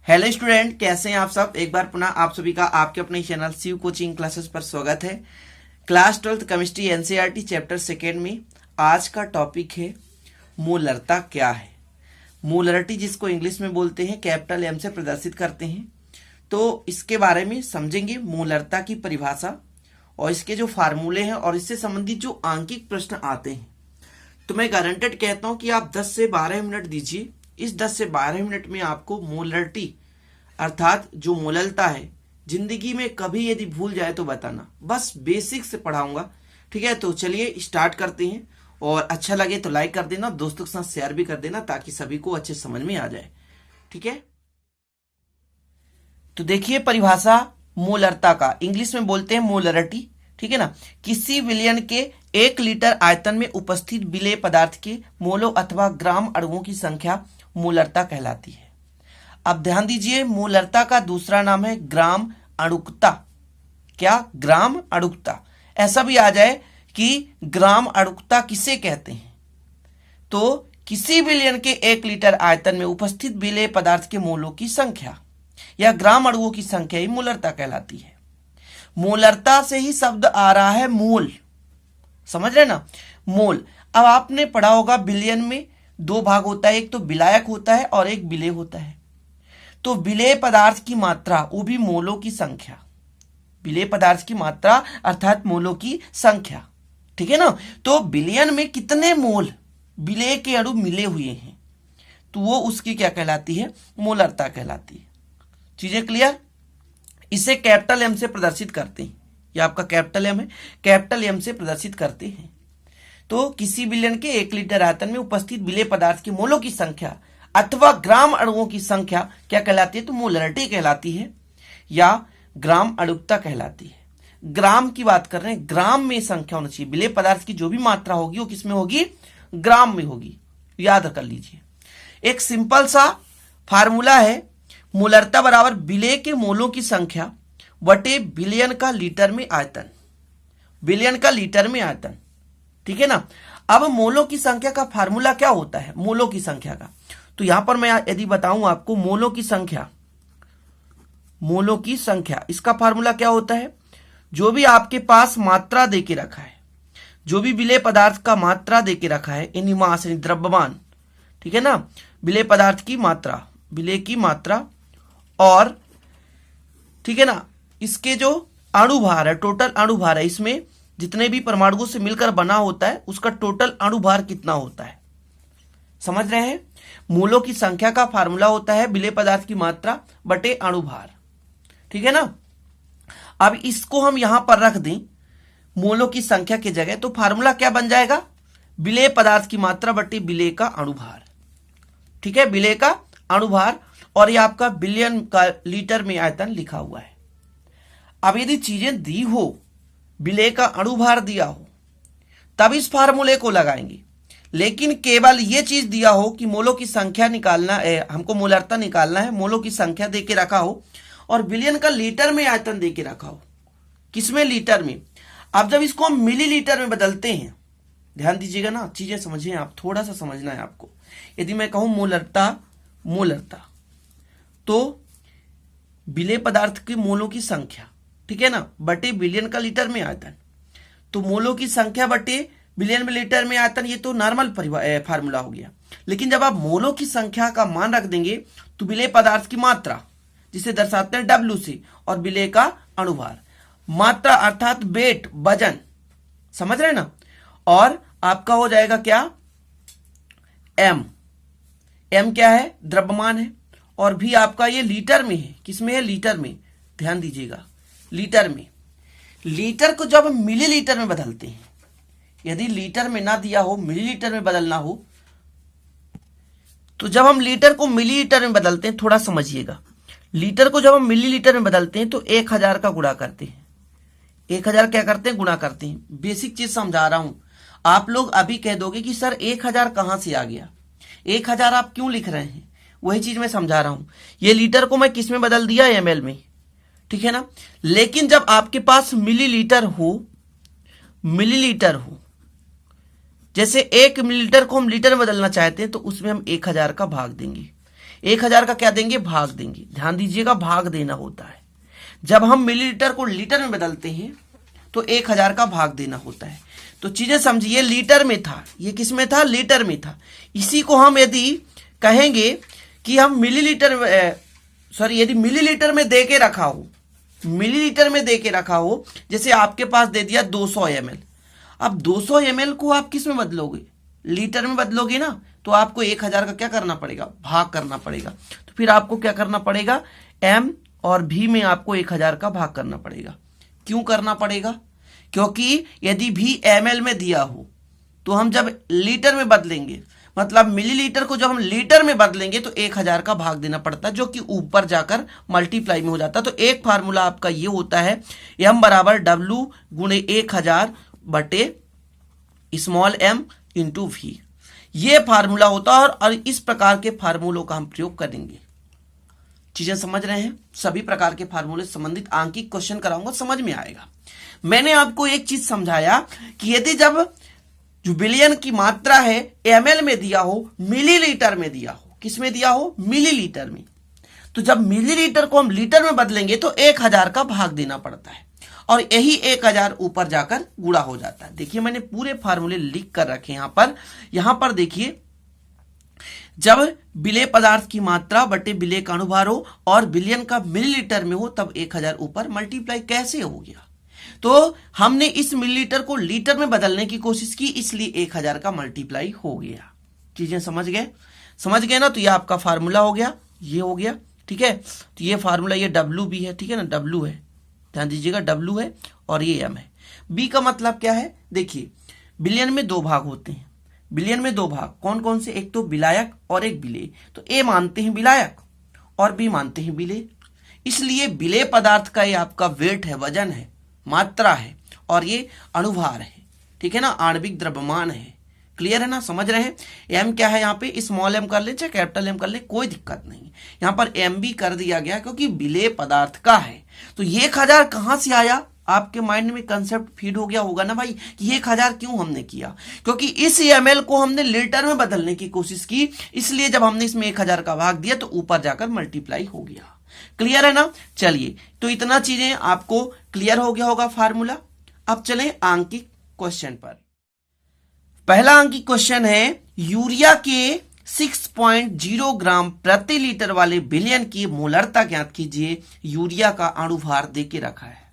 Hello student, कैसे हैं आप सब। एक बार पुनः आप सभी का आपके अपने चैनल शिव कोचिंग क्लासेस पर स्वागत है। Class 12th chemistry NCERT chapter second में आज का टॉपिक है मोलरता क्या है। मोलरिटी जिसको इंग्लिश में बोलते हैं कैपिटल एम से प्रदर्शित करते हैं, तो इसके बारे में समझेंगे। मोलरता की परिभाषा और इसके जो फार्मूले हैं और इससे संबंधित जो आंकिक प्रश्न आते हैं, तो मैं गारंटेड कहता हूं कि आप 10 से 12 मिनट दीजिए। इस 10 से 12 मिनट में आपको मोलरिटी अर्थात जो मोललता है, जिंदगी में कभी यदि भूल जाए तो बताना। बस बेसिक से पढ़ाऊंगा, ठीक है। तो चलिए स्टार्ट करते हैं, और अच्छा लगे तो लाइक कर देना, दोस्तों के साथ शेयर भी कर देना ताकि सभी को अच्छे समझ में आ जाए, ठीक है। तो देखिए परिभाषा मोलरता का, इंग्लिश में बोलते हैं मोलरिटी, ठीक है ना। किसी विलयन के 1 लीटर आयतन में उपस्थित विलेय पदार्थ के मोलों अथवा ग्राम अणुओं की संख्या मोलरता कहलाती है। अब ध्यान दीजिए, मोलरता का दूसरा नाम है ग्राम अणुकता। क्या? ग्राम अणुकता। ऐसा भी आ जाए कि ग्राम अणुकता किसे कहते हैं, तो किसी विलयन के 1 लीटर आयतन में उपस्थित विलेय पदार्थ के मोलों की संख्या या ग्राम अणुओं की संख्या ही मोलरता कहलाती है। मोलरता से ही शब्द आ रहा है मोल, समझ रहे ना, मोल। अब आपने पढ़ा होगा विलयन में 2 भाग होता है, एक तो विलायक होता है और एक विलेय होता है। तो विलेय पदार्थ की मात्रा, वो भी मोलों की संख्या, विलेय पदार्थ की मात्रा अर्थात मोलों की संख्या, ठीक है ना। तो विलयन में कितने मोल विलेय के अणु मिले हुए हैं, तो वो उसकी क्या कहलाती है, मोलरता कहलाती है। चीजें क्लियर। इसे कैपिटल एम से प्रदर्शित करते हैं, ये आपका कैपिटल एम है, कैपिटल एम से प्रदर्शित करते हैं। तो किसी विलयन के 1 लीटर आयतन में उपस्थित विलेय पदार्थ के मोलों की संख्या अथवा ग्राम अणुओं की संख्या क्या कहलाती है, तो मोलरिटी कहलाती है या ग्राम अणुकता कहलाती है। ग्राम की बात कर रहे हैं, ग्राम में संख्या होनी चाहिए। विलेय पदार्थ की जो भी मात्रा होगी वो किसमें होगी, ग्राम में होगी, याद कर लीजिए। एक सिंपल सा फार्मूला है, मोलरता बराबर विलेय के मोलों की संख्या बटे विलयन का लीटर में आयतन, विलयन का लीटर में आयतन, ठीक है ना। अब मोलों की संख्या का फार्मूला क्या होता है, मोलों की संख्या का, तो यहां पर मैं यदि बताऊं आपको मोलों की संख्या, मोलों की संख्या, इसका फार्मूला क्या होता है, जो भी आपके पास मात्रा देके रखा है, जो भी विलेय पदार्थ का मात्रा देके रखा है, यानी मास यानी द्रव्यमान, ठीक है ना, विलेय पदार्थ की मात्रा, विलेय की मात्रा, और ठीक है ना, इसके जो अणुभार है, टोटल अणुभार है, इसमें जितने भी परमाणुओं से मिलकर बना होता है उसका टोटल अणुभार कितना होता है, समझ रहे हैं। मोलों की संख्या का फार्मूला होता है विलेय पदार्थ की मात्रा बटे अणुभार, ठीक है ना। अब इसको हम यहां पर रख दें मोलों की संख्या की जगह, तो फार्मूला क्या बन जाएगा, विलेय पदार्थ की मात्रा बटे विलेय का अणुभार, ठीक है, विलेय का अणुभार। और ये आपका विलयन का लीटर में आयतन लिखा हुआ है। अब यदि चीजें दी हो, विलेय का अणुभार दिया हो, तब इस फार्मूले को लगाएंगे। लेकिन केवल ये चीज दिया हो कि मोलों की संख्या निकालना है, हमको मोलरता निकालना है, मोलों की संख्या देके रखा हो और विलयन का लीटर में आयतन देके रखा हो, किसमें, लीटर में। अब जब इसको हम मिलीलीटर में बदलते हैं, ध्यान दीजिएगा ना, चीजें समझिए आप, थोड़ा सा समझना है आपको। यदि मैं कहूं मोलरता, मोलरता तो विलेय पदार्थ के मोलों की संख्या, ठीक है ना, बटे विलयन का लीटर में आयतन, तो मोलों की संख्या बटे विलयन में लीटर में आयतन, ये तो नॉर्मल फार्मूला हो गया। लेकिन जब आप मोलों की संख्या का मान रख देंगे तो विलेय पदार्थ की मात्रा, जिसे दर्शाते हैं W से, और विलेय का अणुभार, मात्रा अर्थात वेट, वजन, समझ रहे ना, और आपका हो जाएगा क्या, M। M क्या है, द्रव्यमान है, और भी आपका ये लीटर में है, किसमें है, लीटर में, ध्यान दीजिएगा, लीटर में। लीटर को जब हम मिलीलीटर में बदलते हैं, यदि लीटर में ना दिया हो, मिलीलीटर में बदलना हो, तो जब हम लीटर को मिलीलीटर में बदलते हैं, थोड़ा समझिएगा, लीटर को जब हम मिलीलीटर में बदलते हैं तो 1000 का गुणा करते हैं, 1000 क्या करते हैं, गुणा करते हैं। बेसिक चीज समझा रहा हूं, आप लोग अभी कह दोगे कि सर 1000 कहां से आ गया, 1000 आप क्यों लिख रहे हैं, वही चीज मैं समझा रहा हूं। ये लीटर को मैं किस में बदल दिया, ml में, ठीक है ना। लेकिन जब आपके पास मिलीलीटर हो, मिलीलीटर हो, जैसे 1 मिलीलीटर को हम लीटर में बदलना चाहते हैं तो उसमें हम 1000 का भाग देंगे। 1000 का क्या देंगे, भाग देंगे। ध्यान दीजिएगा, भाग देना होता है। जब हम मिलीलीटर को लीटर में बदलते हैं तो 1000 का भाग देना होता है। तो चीजें समझिए, लीटर में था, ये किस में था, लीटर में था। इसी को हम यदि कहेंगे कि हम मिलीलीटर, यदि मिलीलीटर में दे के रखा हो, मिलीलीटर में दे के रखा हो, जैसे आपके पास दे दिया 200 ml। अब 200 ml को आप किस में बदलोगे, लीटर में बदलोगे ना, तो आपको 1000 का क्या करना पड़ेगा, भाग करना पड़ेगा। तो फिर आपको क्या करना पड़ेगा, m और v में आपको 1000 का भाग करना पड़ेगा। क्यों करना पड़ेगा, क्योंकि यदि v ml में दिया हो तो हम जब लीटर में बदलेंगे, मतलब मिलीलीटर को जब हम लीटर में बदलेंगे तो 1000 का भाग देना पड़ता है, जो कि ऊपर जाकर मल्टीप्लाई में हो जाता है। तो एक फार्मूला आपका ये होता है, m बराबर W गुणे 1000 बटे स्मॉल m इंटू v। ये फार्मूला होता है और इस प्रकार के फार्मूलों का हम प्रयोग करेंगे। चीजें समझ रहे हैं, सभी प्रकार के फार्मूले संबंधित आंकिक क्वेश्चन कराऊंगा, समझ में आएगा। मैंने आपको एक चीज समझाया कि यदि जब जो बिलियन की मात्रा है ml में दिया हो, मिलीलीटर में दिया हो, किस में दिया हो, मिलीलीटर में, तो जब मिलीलीटर को हम लीटर में बदलेंगे तो 1000 का भाग देना पड़ता है और यही 1000 ऊपर जाकर गुणा हो जाता है। देखिए मैंने पूरे फार्मूले लिख कर रखे यहां पर देखिए, जब विलेय पदार्थ की मात्रा बटे विलेय का अनुभार हो और बिलियन का मिलीलीटर में हो तब 1000 ऊपर मल्टीप्लाई कैसे हो गया। तो हमने इस मिलीलीटर को लीटर में बदलने की कोशिश की, इसलिए 1000 का मल्टीप्लाई हो गया। चीजें समझ गए ना। तो ये आपका फार्मूला हो गया, ये हो गया, ठीक है। तो ये फार्मूला, ये W भी है, ठीक है ना, W है, ध्यान दीजिएगा, W है और ये M है। B का मतलब क्या है, देखिए बिलियन में 2 भाग होते हैं, बिलियन में 2 भाग कौन कौन से, एक तो विलायक और एक विलेय। तो A मानते हैं विलायक और B मानते हैं विलेय, इसलिए विलेय पदार्थ का ये आपका वेट है, वजन है, मात्रा है और ये अनुभार है, ठीक है ना, आणविक द्रव्यमान है। क्लियर है ना, समझ रहे हैं। एम क्या है, यहाँ पे स्मॉल एम कर ले चाहे कैपिटल एम कर ले, कोई दिक्कत नहीं। यहाँ पर एम भी कर दिया गया क्योंकि विलेय पदार्थ का है। तो ये 1000 कहां से आया, आपके माइंड में कंसेप्ट फीड हो गया होगा ना भाई कि 1000 क्यों हमने किया, क्योंकि इस ml को हमने लीटर में बदलने की कोशिश की, इसलिए जब हमने इसमें 1000 का भाग दिया तो ऊपर जाकर मल्टीप्लाई हो गया। क्लियर है ना। चलिए, तो इतना चीजें आपको क्लियर हो गया होगा फार्मूला। अब चलें आंकिक क्वेश्चन पर। पहला अंकित क्वेश्चन है, यूरिया के 6.0 ग्राम प्रति लीटर वाले बिलियन की मोलरता ज्ञात कीजिए। यूरिया का अणुभार देके रखा है,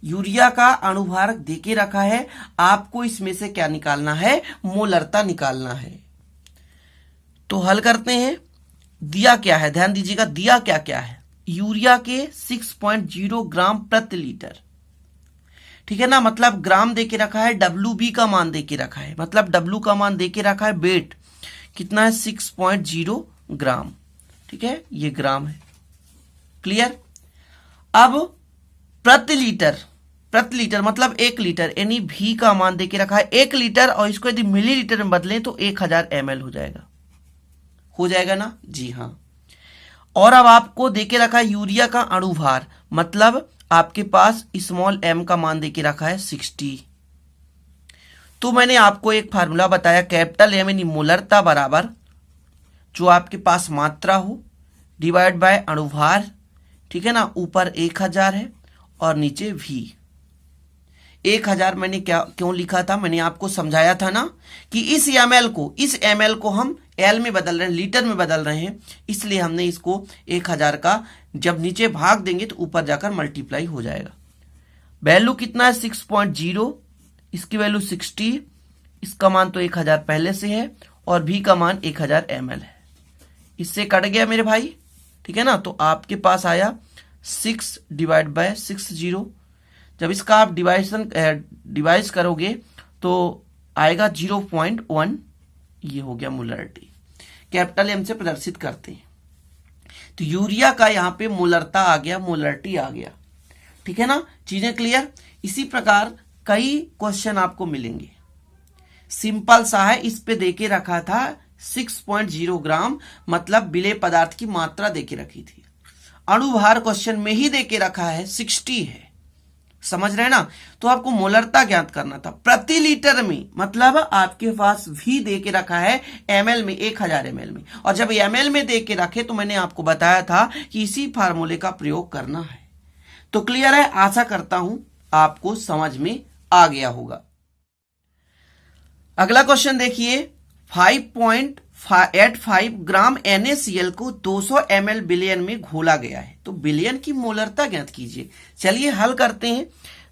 यूरिया का अणुभार देके रखा है, आपको इसमें से क्या निकालना है, मोलरता निकालना है। तो हल करते हैं। दिया क्या है, ध्यान दीजिएगा, दिया क्या क्या है, यूरिया के 6.0 ग्राम प्रति लीटर, ठीक है ना, मतलब ग्राम देके रखा है, WB का मान देके रखा है, मतलब W का मान देके रखा है, वेट कितना है 6.0 ग्राम, ठीक है, ये ग्राम है। क्लियर। अब प्रति लीटर मतलब 1 लीटर, यानी V का मान देके रखा है 1 लीटर, और इसको यदि मिलीलीटर में बदलें तो 1000 ml हो जाएगा ना, जी हाँ। और अब आपको देके रखा है यूरिया का अणुभार, मतलब आपके पास स्मॉल m का मान देके रखा है 60। तो मैंने आपको एक फार्मूला बताया, कैपिटल M यानी मोलरता बराबर जो आपके पास मात्रा हो डिवाइड बाय अणुभार, ठीक है ना, ऊपर 1000 है और नीचे V। 1000 मैंने क्यों लिखा था, मैंने आपको समझाया था ना कि इस ml को हम L में बदल रहे हैं, लीटर में बदल रहे हैं, इसलिए हमने इसको 1000 का जब नीचे भाग देंगे तो ऊपर जाकर मल्टीप्लाई हो जाएगा। वैल्यू कितना है 6.0, इसकी वैल्यू 60, इसका मान तो 1000 पहले से है और V का मान 1000 ml है, इससे कट गया मेरे भाई, ठीक है ना। तो आपके पास आया 6 डिवाइड बाय 60, जब इसका आप डिवाइस करोगे तो आएगा 0.1, ये हो गया मोलरिटी। कैपिटल M से प्रदर्शित करते हैं तो यूरिया का यहाँ पे मोलरता आ गया, मोलरिटी आ गया, ठीक है ना। चीजें क्लियर। इसी प्रकार कई क्वेश्चन आपको मिलेंगे, सिंपल सा है, इस पे देके रखा था 6.0 ग्राम, मतलब विलेय पदार्थ की मात्रा देके रखी थी। अणुभार क्वेश्चन में ही देके रखा है 60 है, समझ रहे हैं ना। तो आपको मोलरता ज्ञात करना था प्रति लीटर में, मतलब आपके पास भी दे के रखा है ml में, 1000 ml में, और जब ml में दे के रखे तो मैंने आपको बताया था कि इसी फार्मूले का प्रयोग करना है। तो क्लियर है, आशा करता हूं आपको समझ में आ गया होगा। अगला क्वेश्चन देखिए, 5.85 ग्राम NaCl को 200 ml बिलियन में घोला गया है, तो बिलियन की मोलरता ज्ञात कीजिए। चलिए हल करते हैं,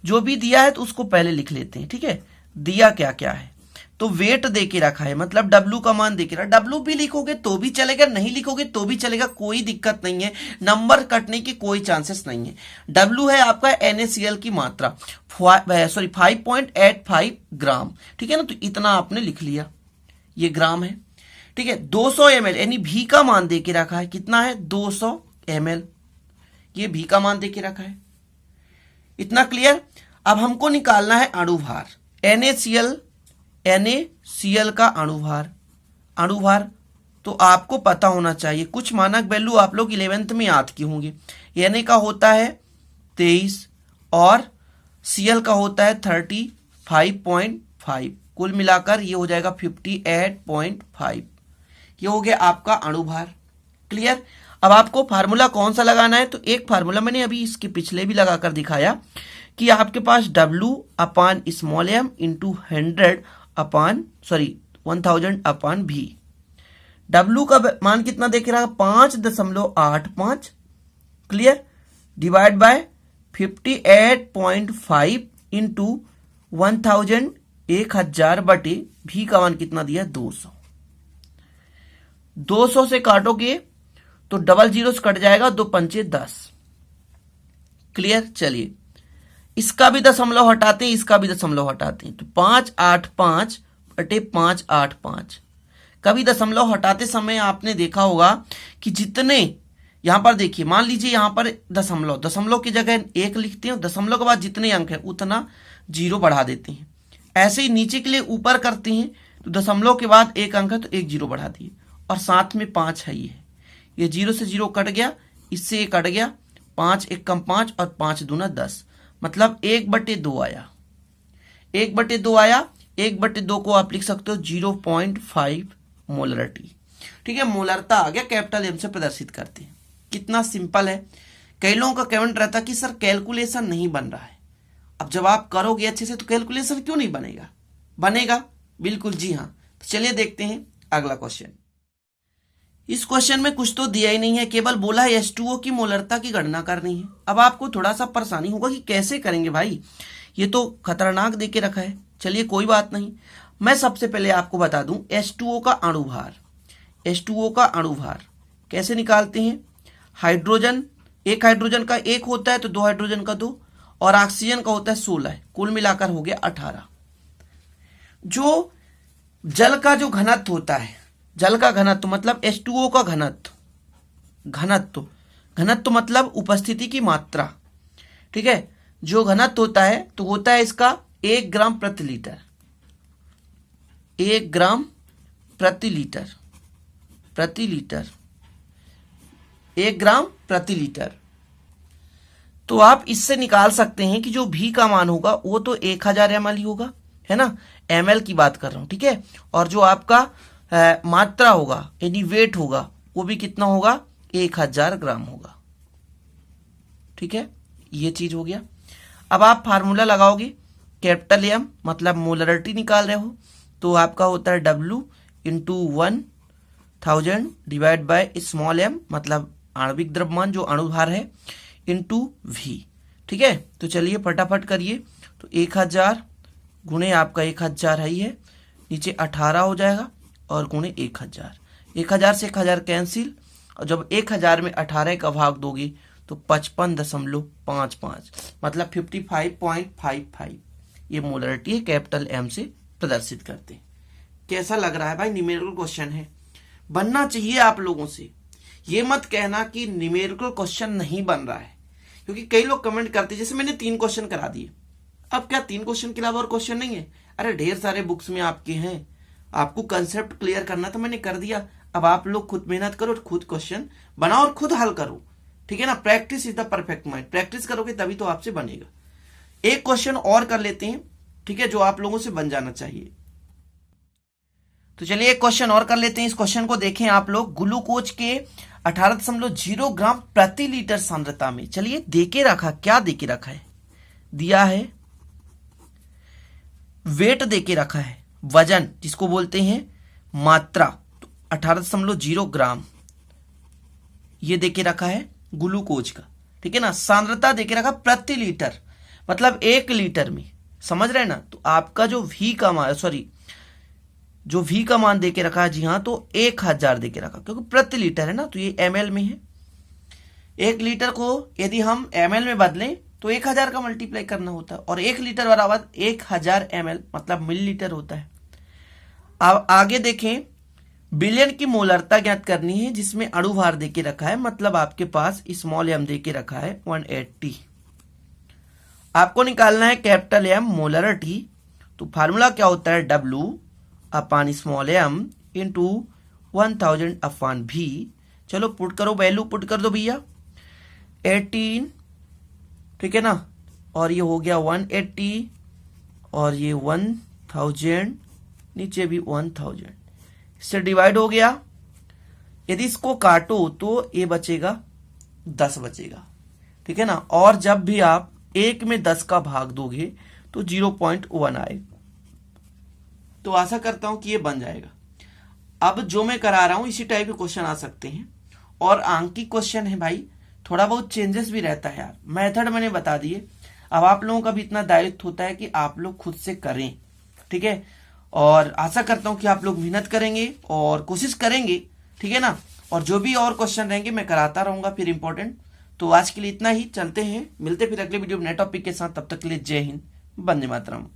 जो भी दिया है तो उसको पहले लिख लेते हैं, ठीक है। दिया क्या क्या है, तो वेट दे के रखा है, मतलब W का मान दे के रखा। W भी लिखोगे तो भी चलेगा, नहीं लिखोगे तो भी चलेगा, कोई दिक्कत नहीं है, नंबर कटने की कोई चांसेस नहीं है। W है आपका NaCl की मात्रा, 5.85 ग्राम, ठीक है ना। तो इतना आपने लिख लिया, ये ग्राम है, ठीक है। 200 ml यानी भी का मान दे के रखा है, कितना है 200 ml, ये भी का मान दे के रखा है, इतना क्लियर। अब हमको निकालना है अणुभार, NaCl का अणुभार तो आपको पता होना चाहिए, कुछ मानक वैल्यू आप लोग 11th में याद की होंगे। Na का होता है 23 और Cl का होता है 35.5, कुल मिलाकर ये हो जाएगा 58.5, ये हो गया आपका अणुभार। क्लियर। अब आपको फार्मूला कौन सा लगाना है, तो एक फार्मूला मैंने अभी इसके पिछले भी लगाकर दिखाया कि आपके पास W/m इंटू 1000/V। W का मान कितना देख रहा है 5.85, क्लियर, डिवाइड बाय 58.5 इंटू 1000, 1000 बटे भी का मान कितना दिया 200। 200 से काटोगे तो डबल जीरो से कट जाएगा, 2 पंचे 10, क्लियर। चलिए इसका भी दशमलव हटाते हैं, इसका भी दशमलव हटाते हैं, तो 585 बटे 585। कभी दशमलव हटाते समय आपने देखा होगा कि जितने यहां पर देखिए, मान लीजिए यहां पर दशमलव की जगह 1 लिखते हैं, दशमलव के बाद जितने अंक है उतना जीरो बढ़ा देते हैं। ऐसे ही नीचे के लिए ऊपर करते हैं, तो दशमलव के बाद 1 अंक है तो 1 जीरो बढ़ा दिए, और साथ में 5 है, ये जीरो से जीरो कट गया, इससे ये कट गया, 5 1 कम 5 और 5 दूना 10, मतलब 1/2 आया, 1/2 आया। 1/2 को आप लिख सकते हो 0.5 मोलरिटी, ठीक है। मोलरता आ गया, कैपिटल M से प्रदर्शित करते हैं। कितना सिंपल है। कई लोगों का कमेंट रहता कि सर कैलकुलेशन नहीं बन रहा है। अब जब आप करोगे अच्छे से तो कैलकुलेशन क्यों नहीं बनेगा, बनेगा बिल्कुल, जी हाँ। तो चलिए देखते हैं अगला क्वेश्चन। इस क्वेश्चन में कुछ तो दिया ही नहीं है, केवल बोला है H2O की मोलरता की गणना करनी है। अब आपको थोड़ा सा परेशानी होगा कि कैसे करेंगे भाई, ये तो खतरनाक देके रखा है। चलिए कोई बात नहीं, मैं सबसे पहले आपको बता दूं H2O का अणुभार कैसे निकालते हैं। हाइड्रोजन, एक हाइड्रोजन का 1 होता है तो 2 हाइड्रोजन का 2, और ऑक्सीजन का होता है 16, कुल मिलाकर हो गया 18। जो जल का जो घनत्व होता है, जल का घनत्व मतलब H2O का घनत्व मतलब उपस्थिति की मात्रा, ठीक है। जो घनत्व होता है तो होता है इसका 1 ग्राम प्रति लीटर, 1 ग्राम प्रति लीटर, 1 ग्राम प्रति लीटर। तो आप इससे निकाल सकते हैं कि जो भी का मान होगा वो तो 1000 ml ही होगा, है ना, ml की बात कर रहा हूं, ठीक है। और जो आपका मात्रा होगा यानी वेट होगा वो भी कितना होगा 1000 ग्राम होगा, ठीक है। ये चीज हो गया। अब आप फार्मूला लगाओगे, कैपिटल M मतलब मोलरिटी निकाल रहे हो, तो आपका होता है W into 1000 divide by small m मतलब आणविक द्रव्यमान जो अणुभार है, इंटू V, ठीक है। तो चलिए फटाफट करिए, तो 1000 गुणे आपका 1000 है, नीचे 18 हो जाएगा और गुणे 1000, 1000 से 1000 कैंसिल, और जब 1000 में 18 का भाग दोगे तो 55.55 मतलब 55.55, ये मोलरिटी है, कैपिटल M से प्रदर्शित करते हैं। कैसा लग रहा है भाई, न्यूमेरिकल क्वेश्चन है, बनना चाहिए आप लोगों से। ये मत कहना कि न्यूमेरिकल क्वेश्चन नहीं बन रहा है, क्योंकि कई लोग कमेंट करते हैं, जैसे मैंने 3 क्वेश्चन करा दिए, अब क्या 3 क्वेश्चन के अलावा और क्वेश्चन नहीं है? अरे ढेर सारे बुक्स में आपके हैं, आपको कंसेप्ट क्लियर करना था, मैंने कर दिया। अब आप लोग खुद मेहनत करो, खुद क्वेश्चन बनाओ और खुद हल करो, ठीक है ना। Practice is the perfect mind, practice करोगे तभी तो आपसे बनेगा। एक क्वेश्चन और कर लेते हैं, ठीक है, जो आप लोगों से बन जाना चाहिए। तो चलिए एक क्वेश्चन और कर लेते हैं। इस क्वेश्चन को देखें आप लोग। ग्लूकोज के 18.0 ग्राम प्रति लीटर सांद्रता में, चलिए देके रखा, क्या देके रखा है, दिया है वेट देके रखा है, वजन जिसको बोलते हैं मात्रा, तो 18.0 ग्राम ये देके रखा है ग्लूकोज का, ठीक है ना। सांद्रता देके रखा प्रति लीटर, मतलब 1 लीटर में, समझ रहे हैं ना। तो आपका जो V का मान, सॉरी जो V का मान देके रखा है, जी हाँ, तो 1000 देके रखा, क्योंकि प्रति लीटर है ना, तो ये ml में है। 1 लीटर को यदि हम ml में बदलें तो 1000 का मल्टीप्लाई करना होता है, और 1 लीटर बराबर 1000 ml मतलब मिलीलीटर होता है। अब आगे देखें, बिलियन की मोलरता ज्ञात करनी है, जिसमें अणु भार देके रखा है, मतलब आपके पास स्मॉल m देके रखा है 180। आपको निकालना है कैपिटल M मोलरिटी, तो फार्मूला क्या होता है, W अपान स्मॉल m इंटू 1000 अपान V। चलो पुट करो, वैल्यू पुट कर दो भैया, 18, ठीक है ना, और ये हो गया 180, और ये 1000, नीचे भी 1000, इससे डिवाइड हो गया। यदि इसको काटो तो ये बचेगा 10 बचेगा, ठीक है ना। और जब भी आप 1 में 10 का भाग दोगे तो 0.1 आएगा। तो आशा करता हूं कि ये बन जाएगा। अब जो मैं करा रहा हूं इसी टाइप के क्वेश्चन आ सकते हैं, और आंकिक क्वेश्चन है भाई, थोड़ा बहुत चेंजेस भी रहता है यार। मेथड मैंने बता दिए, अब आप लोगों का भी इतना दायित्व होता है कि आप लोग खुद से करें, ठीक है। और आशा करता हूं कि आप लोग मेहनत करेंगे और कोशिश करेंगे, ठीक है ना। और जो भी और क्वेश्चन रहेंगे मैं कराता रहूंगा फिर इंपॉर्टेंट। तो आज के लिए इतना ही, चलते हैं, मिलते फिर अगले वीडियो में नए टॉपिक के साथ। तब तक के लिए जय हिंद, वंदे मातरम।